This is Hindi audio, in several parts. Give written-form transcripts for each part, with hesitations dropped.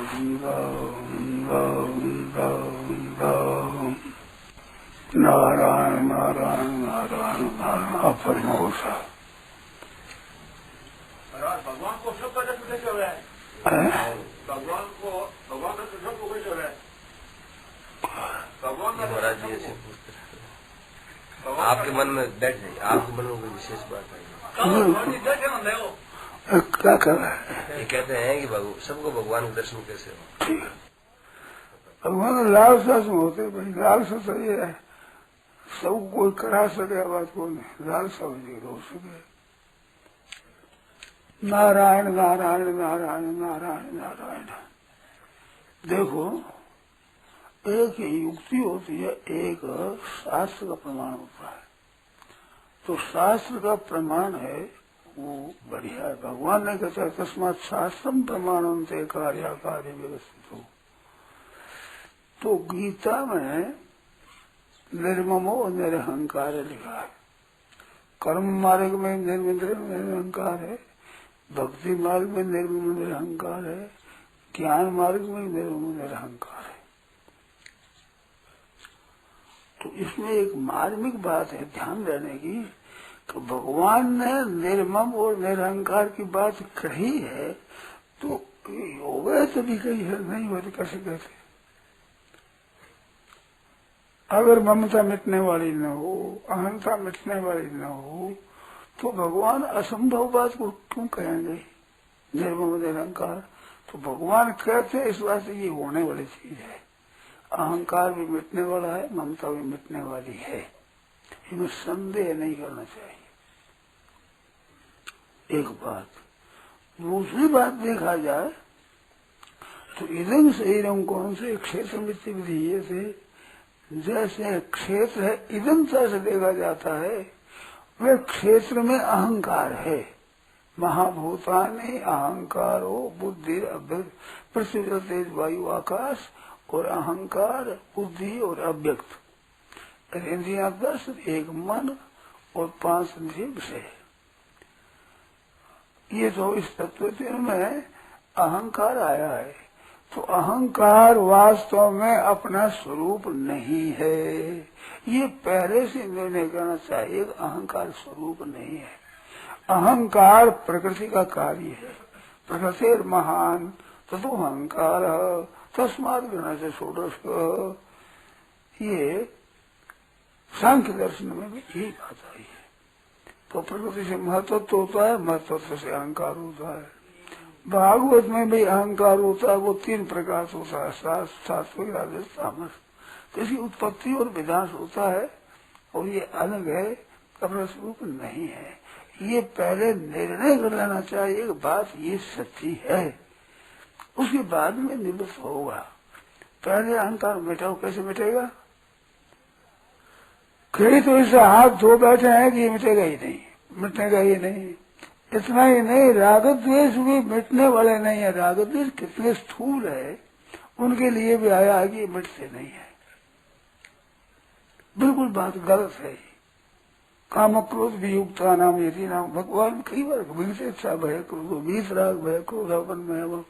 नारायण नारायण नारायण नारायण अपरमोक्ष। भगवान को सब पता कैसे हो रहा है? भगवान का सबको कैसे हो रहा है? भगवान का महाराज जी ऐसे पूछते आपके मन में बैठ जाए, आपके मन में कोई विशेष बात है क्या कर रहा है? ये कहते हैं कि सबको भगवान के दर्शन कैसे हो? ठीक है, भगवान लालसा से होते भाई, लालसा तो ये है सब कोई करा सके बात को नहीं, लालसा हो सके। नारायण नारायण नारायण नारायण नारायण। देखो एक युक्ति होती है, एक शास्त्र का प्रमाण होता है। तो शास्त्र का प्रमाण है वो बढ़िया है। भगवान ने कहता है तस्मात् शास्त्रम प्रमाणन्ते कार्य कार्य व्यवस्थित हो। तो गीता में निर्ममो निरहंकार लिखा है, कर्म मार्ग में निरहंकार है, भक्ति मार्ग में निर्मम निरहंकार है, ज्ञान मार्ग में निर्मम निरहंकार है। तो इसमें एक मार्मिक बात है ध्यान देने की कि भगवान ने निर्मम और निरहंकार की बात कही है, तो योग तभी कही है, नहीं हो तो कैसे कहते? अगर ममता मिटने वाली न हो, अहंता मिटने वाली न हो, तो भगवान असंभव बात को क्यों कहेंगे निर्मम निरहंकार? तो भगवान कहते इस बात से ये होने वाली चीज है। अहंकार भी मिटने वाला है, ममता भी मिटने वाली है, इनमें संदेह नहीं करना चाहिए। एक बात। दूसरी बात देखा जाए तो इदं शरीरम कौन से क्षेत्र मित्र विधि से, जैसे क्षेत्र है इदंता से देखा जाता है, वे क्षेत्र में अहंकार है। महाभूतानि अहंकारो बुद्धि पृथ्वी तेज वायु आकाश, और अहंकार बुद्धि और अव्यक्त इंद्रियां 10, एक मन और 5 इंद्रिय विषय। ये तो इस तत्व में अहंकार आया है। तो अहंकार वास्तव में अपना स्वरूप नहीं है, ये पहले से निर्णय करना चाहिए। अहंकार स्वरूप नहीं है, अहंकार प्रकृति का कार्य है। प्रकृति महान ततो अहंकार तस्मात् गृह से षोडश। ये सांख्य दर्शन में भी यही बात आई है। तो प्रकृति से महत्व होता है, महत्व से अहंकार होता है। भागवत में भी अहंकार होता है, वो 3 प्रकार से होता है, सात्विक राजस तामस। तो इसकी उत्पत्ति और विनाश होता है, और ये अलग है, अपना स्वरूप नहीं है। ये पहले निर्णय कर लेना चाहिए, बात ये सच्ची है, उसके बाद में निवृत्त होगा। पहले अहंकार मिटाओ, कैसे मिटेगा? कई तो इसे हाथ धो बैठे हैं कि ये मिटेगा ही नहीं, मिटेगा ही नहीं। इतना ही नहीं, राग द्वेष भी मिटने वाले नहीं है। राग द्वेष कितने स्थूल है, उनके लिए भी आया है कि ये मिटते नहीं है। बिल्कुल बात गलत है। काम क्रोध वियुक्ता नाम यदि नाम, भगवान कई बार इच्छा भय क्रोध, 20 राग भय क्रोध अपन में,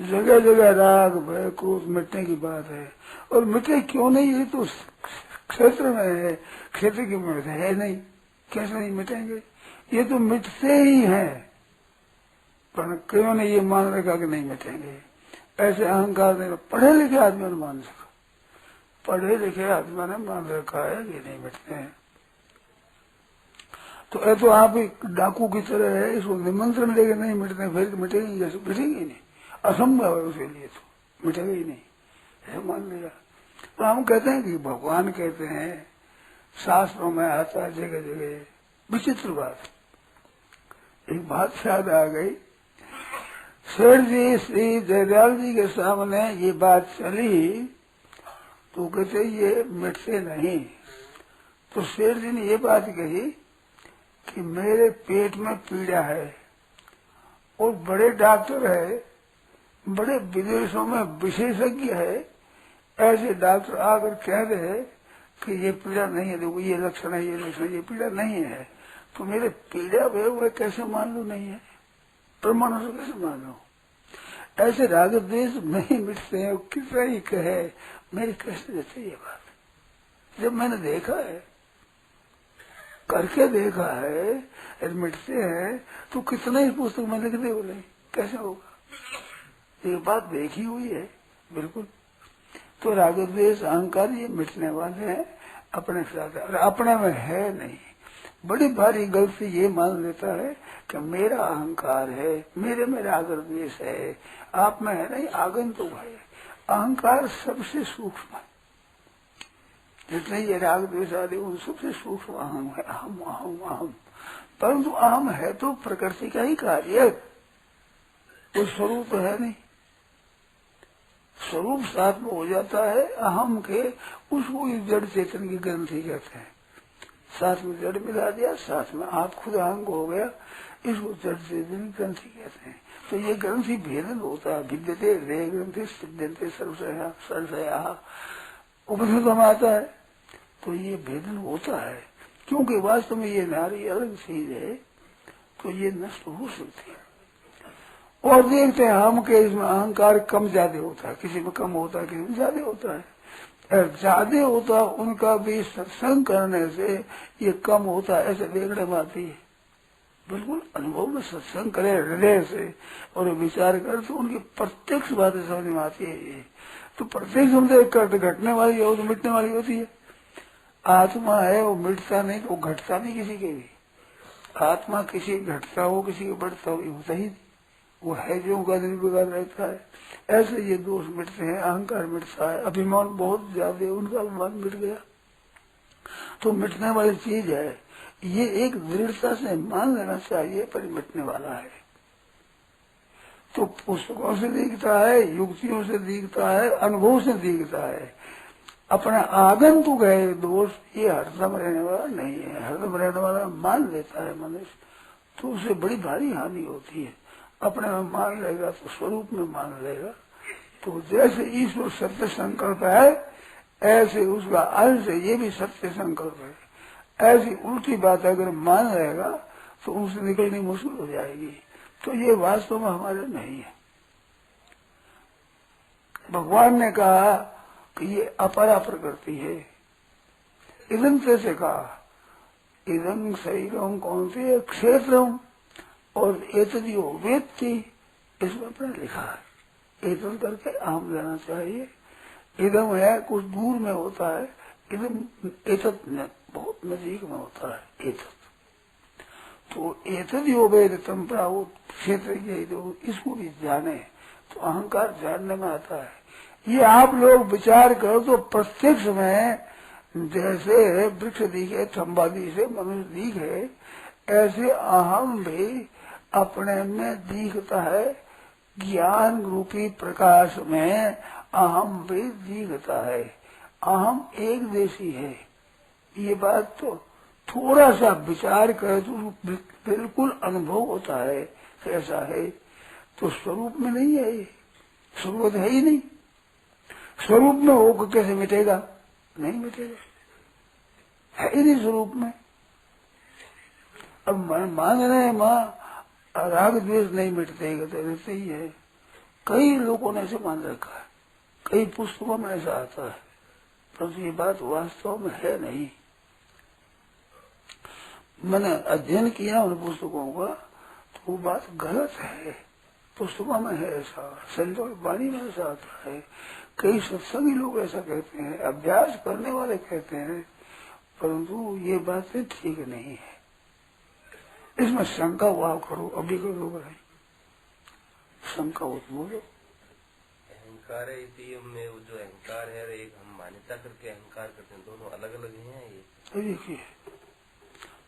जगह जगह राग भय क्रोध मिटने की बात है। और मिटे क्यों नहीं? ये तो क्षेत्र में है, क्षेत्र की मिटते है नहीं, कैसे नहीं मिटेंगे? ये तो मिटते ही हैं, पर क्यों ने ये मान रखा कि नहीं मिटेंगे? ऐसे अहंकार ने पढ़े लिखे आदमी ने मान रखा, पढ़े लिखे आदमी ने मान रखा है कि नहीं मिटते हैं। तो ये तो आप एक डाकू की तरह है, इसको निमंत्रण देके नहीं मिटते, फिर मिटेंगे जैसे? मिटेंगे नहीं, असंभव है उसके लिए, तो मिटेगा ही नहीं, ऐसे मान लिया। तो हम कहते हैं कि भगवान कहते हैं, शास्त्रों में आता है जगह जगह। विचित्र बात, एक बात याद आ गई। शेर जी श्री जयदयाल जी के सामने ये बात चली, तो कहते ये मिटते नहीं। तो शेर जी ने ये बात कही कि मेरे पेट में पीड़ा है, और बड़े डॉक्टर है, बड़े विदेशों में विशेषज्ञ है, ऐसे डॉक्टर आकर कह रहे कि ये पीड़ा नहीं है, देखो ये लक्षण है, ये लक्षण, ये पीड़ा नहीं है, तो मेरे पीड़ा हुए कैसे मान लो नहीं है? प्रमाणों से कैसे मान लो? ऐसे राग द्वेष नहीं मिटते हैं। कितना ही कहे मेरी कैसे रहती ये बात, जब मैंने देखा है, करके देखा है, मिटते हैं तो कितना ही पुस्तक में लिख दे बोले कैसे होगा, ये बात देखी हुई है बिल्कुल। तो राग द्वेष अहंकार ये मिटने वाले हैं अपने साथ, और अपने में है नहीं। बड़ी भारी गलती ये मान लेता है कि मेरा अहंकार है, मेरे में राग द्वेष है, आप में है नहीं, आगंतुक है। अहंकार सबसे सूक्ष्म है, जितने ये राग द्वेष आदि उन सबसे सूक्ष्म अहम है। अहम अहम अहम, परंतु अहम है तो प्रकृति का ही कार्य, वो स्वरूप है नहीं। स्वरूप साथ में हो जाता है अहम के, उसको जड़ चेतन की ग्रंथि कहते हैं। साथ में जड़ मिला दिया, साथ में आप खुद अहंग हो गया, इसको जड़ चेतन की ग्रंथि कहते हैं। तो ये ग्रंथि भेदन होता है, भिद्यते रे ग्रंथि सिद्धते सरसया उपनिषद में आता है। तो ये भेदन होता है, क्योंकि वास्तव में ये नारी अलग चीज है, तो ये नष्ट हो सकती है। और देखते हैं हम के इसमें अहंकार कम ज्यादा होता है, किसी में कम होता है, किसी में ज्यादा होता है। ज्यादा होता उनका भी सत्संग करने से ये कम होता है, ऐसे देखने में आती है। बिल्कुल अनुभव में सत्संग करे हृदय से और विचार करे तो उनकी प्रत्यक्ष बातें समझ में आती है। ये तो प्रत्यक्ष समझे घटने वाली हो तो मिटने वाली होती है। आत्मा है वो मिटता नहीं, वो घटता नहीं किसी के भी। आत्मा किसी घटता हो किसी के बढ़ता हो, होता ही नहीं, वो है जो उनका निर्विकार रहता है। ऐसे ये दोष मिटते हैं, अहंकार मिटता है, अभिमान बहुत ज्यादा, उनका अभिमान मिट गया तो मिटने वाली चीज है। ये एक दृढ़ता से मान लेना चाहिए, पर मिटने वाला है। तो पुस्तकों से दिखता है, युक्तियों से दिखता है, अनुभव से दिखता है। अपना आगंतुक है दोष, ये हरदम रहने वाला नहीं है। हरदम रहने वाला मान लेता है मनुष्य, तो उसे बड़ी भारी हानि होती है। अपने में मान लेगा तो स्वरूप में मान लेगा। तो जैसे ईश्वर सत्य संकल्प है, ऐसे उसका अंश ये भी सत्य संकल्प है। ऐसी उल्टी बात अगर मान लेगा तो उनसे निकलनी मुश्किल हो जाएगी। तो ये वास्तव में हमारे नहीं है। भगवान ने कहा कि ये अपरा प्रकृति है। इदम कैसे कहा, इदम शरीरम कौन से क्षेत्रम और एतदियो वेत्ति, इसमें अपने लिखा है। एतद करके आम लेना चाहिए। इदम है कुछ दूर में होता है, इदम एतद बहुत नजीक में होता है। एतद तो एतदियो वेदतम प्रावो क्षेत्र के, इसको भी जाने तो अहंकार जानने में आता है। ये आप लोग विचार करो तो प्रत्यक्ष में जैसे वृक्ष दिखे, थम्बादी से मनुष्य दिखे, ऐसे अहम भी अपने में दिखता है। ज्ञान रूपी प्रकाश में अहम भी दिखता है। अहम एक देशी है। ये बात तो थोड़ा सा विचार करे तो बिल्कुल अनुभव होता है कैसा है। तो स्वरूप में नहीं है, ये स्वरूप है ही नहीं। स्वरूप में होकर कैसे मिटेगा, नहीं मिटेगा, है ही नहीं स्वरूप में। अब मान रहे हैं माँ राग द्वेष नहीं मिटते, तो रहते ही है। कई लोगों ने ऐसे मान रखा है, कई पुस्तकों में ऐसा आता है, परंतु ये बात वास्तव में है नहीं। मैंने अध्ययन किया उन पुस्तकों का, तो वो बात गलत है। पुस्तकों में है ऐसा, संतों की वाणी में ऐसा आता है, कई सत्संगी लोग ऐसा कहते हैं, अभ्यास करने वाले कहते हैं, परंतु ये बातें ठीक नहीं है। इसमें शंका हुआ करो, अभी करो भाई, शंका हो तो बोलो। अहंकार है में वो जो अहंकार है, एक हम मान्यता करके अहंकार करते हैं, दोनों अलग अलग हैं। ये देखिए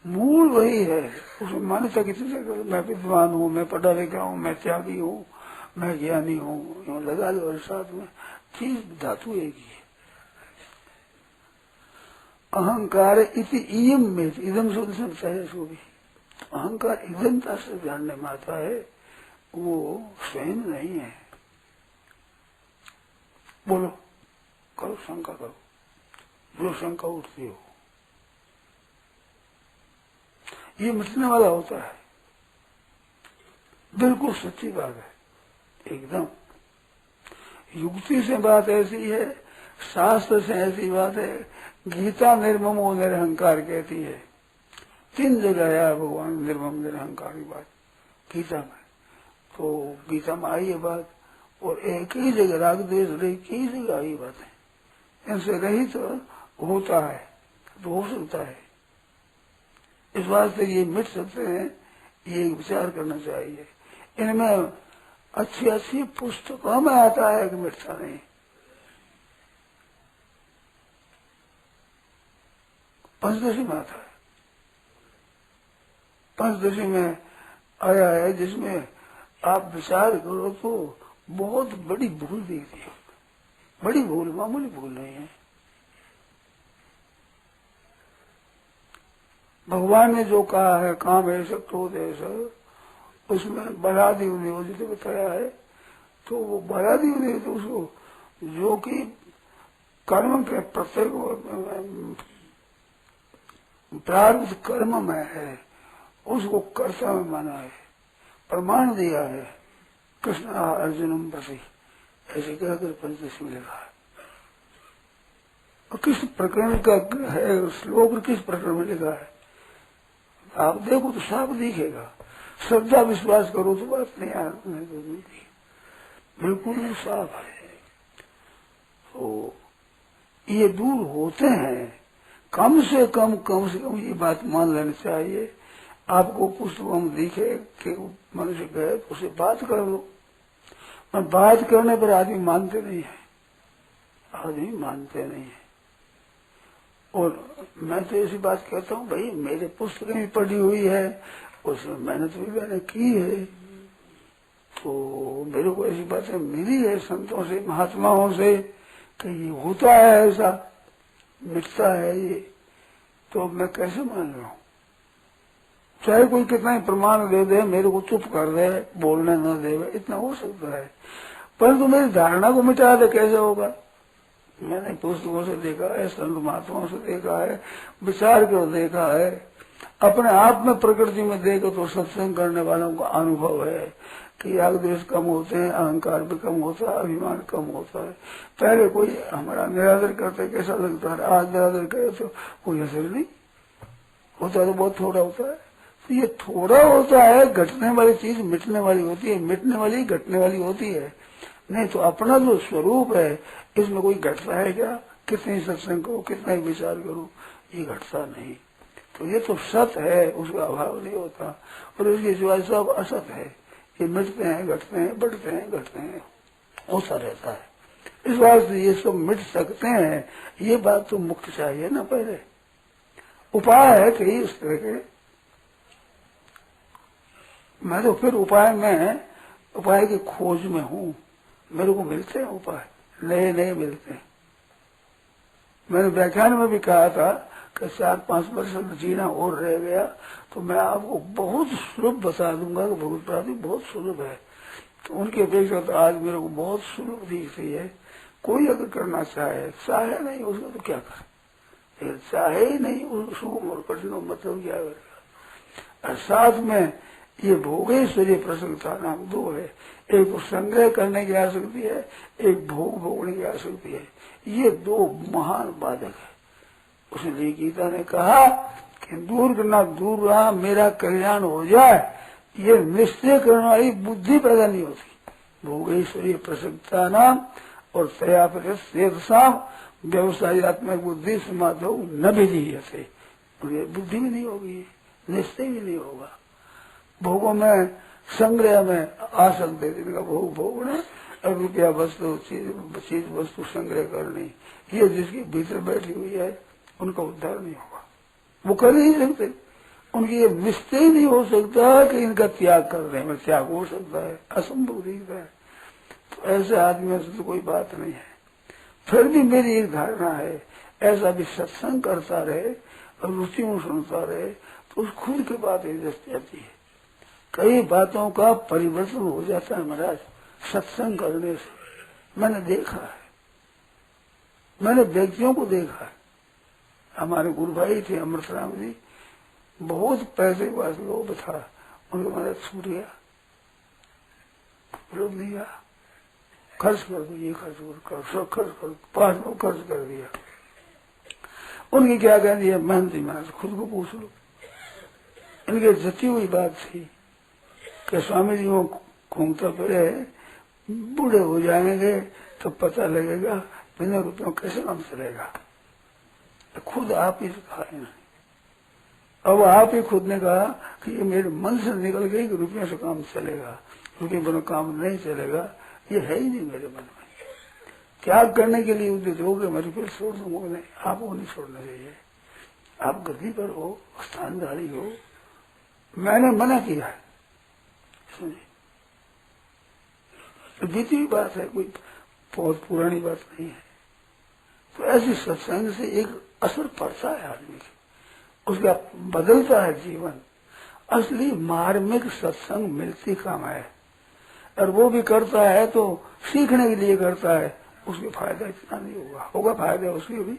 मूल वही है, उसमें मान्यता किसी से करो, मैं विद्वान हूँ, मैं पढ़ा लिखा हूँ, मैं त्यागी हूँ, मैं ज्ञानी हूँ, लगा लो और साथ में चीज धातु एक ही है। अहंकार इति इयम में इदम शुद्ध सकता है, सो भी अहंकार इदमता से जानने में आता है, वो स्वयं नहीं है। बोलो, करो शंका करो, जो शंका उठती हो, ये मिटने वाला होता है। बिल्कुल सच्ची बात है, एकदम। युक्ति से बात ऐसी है, शास्त्र से ऐसी बात है। गीता निर्ममो निरहंकार कहती है, 3 जगह आया भगवान निर्मम निरहंकार की बात गीता में। तो गीता में आई है बात, और एक ही जगह राग द्वेष रहित की जगह आई बात है। इनसे रहित होता है तो हो सकता है, इस बात से ये मिट सकते हैं, ये विचार करना चाहिए। इनमें अच्छी अच्छी पुस्तकों में आता है कि मिटता नहीं। पंचदशी में आता है, पंचदशी में आया है, जिसमें आप विचार करो तो बहुत बड़ी भूल दिखती है। बड़ी भूल, मामूली भूल नहीं है। भगवान ने जो कहा है काम है क्रोध है सब, उसमें बलादि नियोजित बताया है। तो वो बलादि नियोजित उसको जो कि कर्म के प्रत्येक प्रारब्ध कर्म में है, उसको कर्ता में माना है, प्रमाण दिया है। कृष्ण अर्जुनम प्रति ऐसे कहकर पंचदशी में लिखा है। और किस प्रकरण का है श्लोक, किस प्रकरण में लिखा है आप देखो तो साफ दिखेगा। श्रद्धा विश्वास करो तो बात नहीं मिलती, बिल्कुल साफ है। तो ये दूर होते हैं, कम से कम ये बात मान लेनी चाहिए। आपको पुस्तकों में दिखे कि मनुष्य गए तो उसे बात कर लो। और बात करने पर आदमी मानते नहीं है, आदमी मानते नहीं है। और मैं तो ऐसी बात कहता हूँ, भाई मेरे पुस्तकें भी पढ़ी हुई है, उसमें मेहनत भी मैंने की है, तो मेरे को ऐसी बातें मिली है संतों से, महात्माओं से कि ये होता है, ऐसा मिटता है ये। तो अब मैं कैसे मान रहा हूँ? चाहे कोई कितना ही प्रमाण दे दे, मेरे को चुप कर दे, बोलने न दे, इतना हो सकता है, परंतु मेरी धारणा को मिटा दे कैसे होगा? मैंने पुस्तकों से देखा है, संत महात्माओं से देखा है, विचार कर देखा है, अपने आप में प्रकृति में देखो तो सत्संग करने वालों का अनुभव है कि राग द्वेष कम होते हैं, अहंकार भी कम होता है, अभिमान कम होता है। पहले कोई हमारा निरादर करते कैसा लगता है, आज निरादर करे तो कोई असर नहीं होता, तो बहुत थोड़ा होता है। तो ये थोड़ा होता है, घटने वाली चीज मिटने वाली होती है, मिटने वाली घटने वाली होती है। नहीं तो अपना जो स्वरूप है इसमें कोई घटता है क्या? कितने ही सत्संग करो, कितना ही विचार करो, ये घटता नहीं। तो ये तो सत है, उसका अभाव नहीं होता, और उसके सिवाय सब असत है। ये मिटते हैं, घटते हैं, बढ़ते हैं, घटते हैं, होता रहता है। इस बात से ये सब मिट सकते हैं, ये बात तो मुख्य चाहिए ना। पहले उपाय है कई इस तरह के, मैं तो फिर उपाय की खोज में हूँ। मेरे को मिलते हैं उपाय, नए नए मिलते हैं। मैंने व्याख्यान में भी कहा था कि 4-5 वर्ष जीना और रह गया तो मैं आपको बहुत सुलभ बता दूंगा कि भगवत प्राप्ति बहुत सुलभ है। तो उनकी अपेक्षा तो आज मेरे को बहुत सुलभ दिख रही है। कोई अगर करना चाहे नहीं उसको तो क्या करे, चाहे ही नहीं उसको और कठिन मतलब क्या करेगा। साथ में ये भोगेश्वरी प्रसन्नता नाम दो है, एक तो संग्रह करने की आसक्ति है, एक भोग भोगने की आसक्ति है। ये दो महान बाधक है। उसने गीता ने कहा कि दूर करना दूर रहा, मेरा कल्याण हो जाए, ये निश्चय करने वाली बुद्धि पैदा नहीं होती। भोगेश्वरी प्रसन्नता नाम और तयापम व्यवसायत्मक बुद्धि समाधो न विधीयते, बुद्धि भी नहीं होगी, निश्चय भी नहीं होगा। भोगों में संग्रह में आसक्त है, जिनका भोग भोगना और रुपया वस्तु चीज वस्तु संग्रह करनी, ये जिसकी भीतर बैठी हुई है उनका उद्धार नहीं होगा, वो कर नहीं सकते। उनकी ये निश्चय नहीं हो सकता कि इनका त्याग करने में त्याग हो सकता है, असंभव दिखता है। तो ऐसे आदमियों से तो कोई बात नहीं है। फिर भी मेरी एक धारणा है, ऐसा भी सत्संग करता रहे और रुचि में सुनता रहे तो उस खुद की बात एडजस्ट जाती है। कई बातों का परिवर्तन हो जाता है महाराज सत्संग करने से। मैंने देखा है, मैंने व्यक्तियों को देखा है। हमारे गुरु भाई थे अमृतराम जी, बहुत पैसे के पास लोभ था, उनको मैंने छूट गया, विरोध नहीं गया। खर्च कर दो, ये खर्च कर, सब खर्च कर, 5 लोग खर्च कर दिया। उनकी क्या कह दिया, मेहनती मेहनत खुद को पूछ लो। इनके जती हुई बात थी कि स्वामी जी वो घूमता फिरे, बूढ़े हो जाएंगे तो पता लगेगा बिना रुपयों कैसे काम चलेगा। तो खुद आप ही कहा है ना, अब आप ही खुद ने कहा कि ये मेरे मन से निकल गई कि रुपयों से काम चलेगा, रुपये बिना काम नहीं चलेगा, ये है ही नहीं मेरे मन में। त्याग करने के लिए उद्यत हो गए, मैं रुपये छोड़ दूंगा, नहीं, आपको नहीं छोड़ना चाहिए। आप गद्दी पर हो, स्थानधारी हो, मैंने मना किया है, सुनिए। तो बीती हुई बात है, कोई बहुत पुरानी बात नहीं है। तो ऐसी सत्संग से एक असर पड़ता है आदमी के, उसका बदलता है जीवन। असली मार्मिक सत्संग मिलती काम है, और वो भी करता है तो सीखने के लिए करता है, उसके फायदा इतना नहीं होगा, होगा फायदा उसके भी,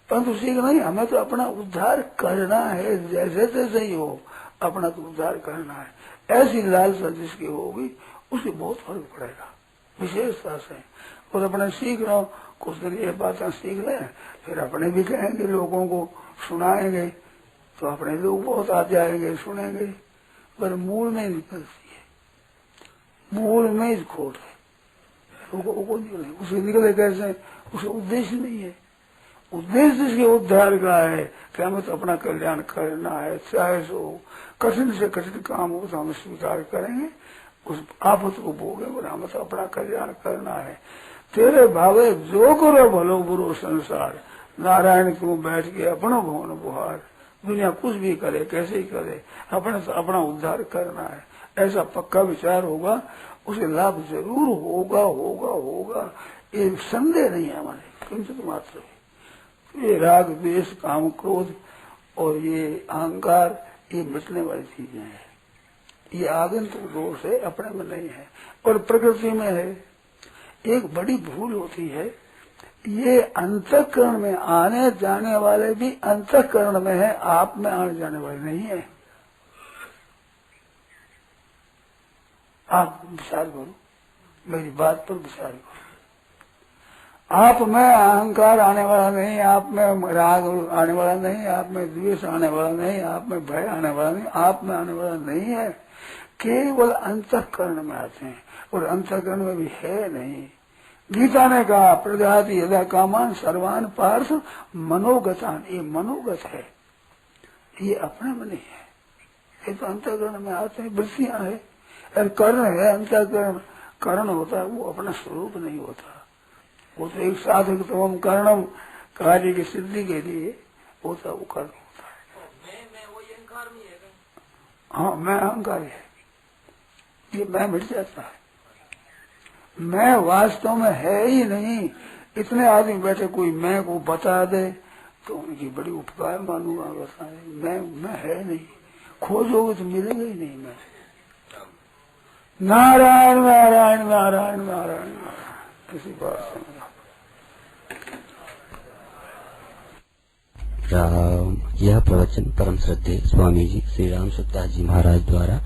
परंतु सीखना ही, हमें तो अपना उद्धार करना है, जैसे तैसे ही हो अपना तो उद्धार करना है। ऐसी लालसा जिसकी होगी उससे बहुत फर्क पड़ेगा विशेषता से। और अपने सीख रहा हूँ, कुछ दिन ये बातें सीख लें, फिर अपने भी कहेंगे, लोगों को सुनाएंगे, तो अपने लोग बहुत आ जाएंगे, सुनेंगे, पर मूल में निकलती है, मूल में ही खोट है, वो निकले, उसे निकले कैसे, उसे उद्देश्य नहीं है। उद्देश्य इसके उद्धार का है कि हमें तो अपना कल्याण करना है, चाहे सो कठिन से कठिन काम हो तो हम स्वीकार करेंगे, उस आफत को भोगेंगे, और हमें तो अपना कल्याण करना है। तेरे भावे जो करो भलो बुरो संसार, नारायण क्यों बैठ के अपना भवन बुहार। दुनिया कुछ भी करे, कैसे ही करे, अपना उद्धार करना है, ऐसा पक्का विचार होगा, उसे लाभ जरूर होगा होगा होगा, ये संदेह नहीं है हमारे किंचित मात्र। ये राग द्वेष काम क्रोध और ये अहंकार, ये मिटने वाली चीजें हैं, ये आगंतुक दोष है, अपने में नहीं है और प्रकृति में है। एक बड़ी भूल होती है, ये अंतःकरण में आने जाने वाले भी अंतःकरण में है, आप में आने जाने वाले नहीं है। आप विचार करो, मेरी बात पर विचार करो। आप में अहंकार आने वाला नहीं, आप में राग आने वाला नहीं, आप में द्वेष आने वाला नहीं, आप में भय आने वाला नहीं, आप में आने वाला नहीं है, केवल अंतःकरण में आते हैं, और अंतःकरण में भी है नहीं। गीता ने कहा प्रजाति यदा कामान सर्वान पार्थ मनोगतान, ये मनोगत है, ये अपने में नहीं है, ये तो अंतःकरण में आते हैं, वृत्तियां है, और कर्ण है, अंतःकरण कर्ण होता है, वो अपना स्वरूप नहीं होता, वो तो एक साधक तम कर्णम कार्य की सिद्धि के लिए होता, वो कर्ण होता है। मैं वो अहंकार नहीं है। हाँ, मैं अहंकार है, ये मैं मिट जाता है, मैं वास्तव में है ही नहीं। इतने आदमी बैठे, कोई मैं को बता दे तो उनकी बड़ी उपकार मानूंगा, बताए मैं है नहीं, खोजोगे तो मिलेगा ही नहीं। मैं नारायण नारायण नारायण नारायण नारायण, किसी बात से राम। यह प्रवचन परम श्रद्धेय स्वामी जी श्री राम सुखदास जी महाराज द्वारा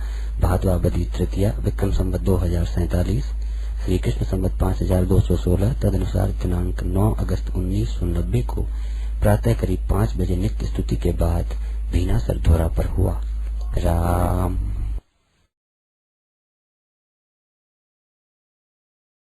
भादवाबदी तृतीया विक्रम संवत 2047 श्री कृष्ण संवत 5216 तदनुसार दिनांक 9 अगस्त 1990 को प्रातः करीब 5 बजे नित्य स्तुति के बाद भीनासर धोरा पर हुआ। राम।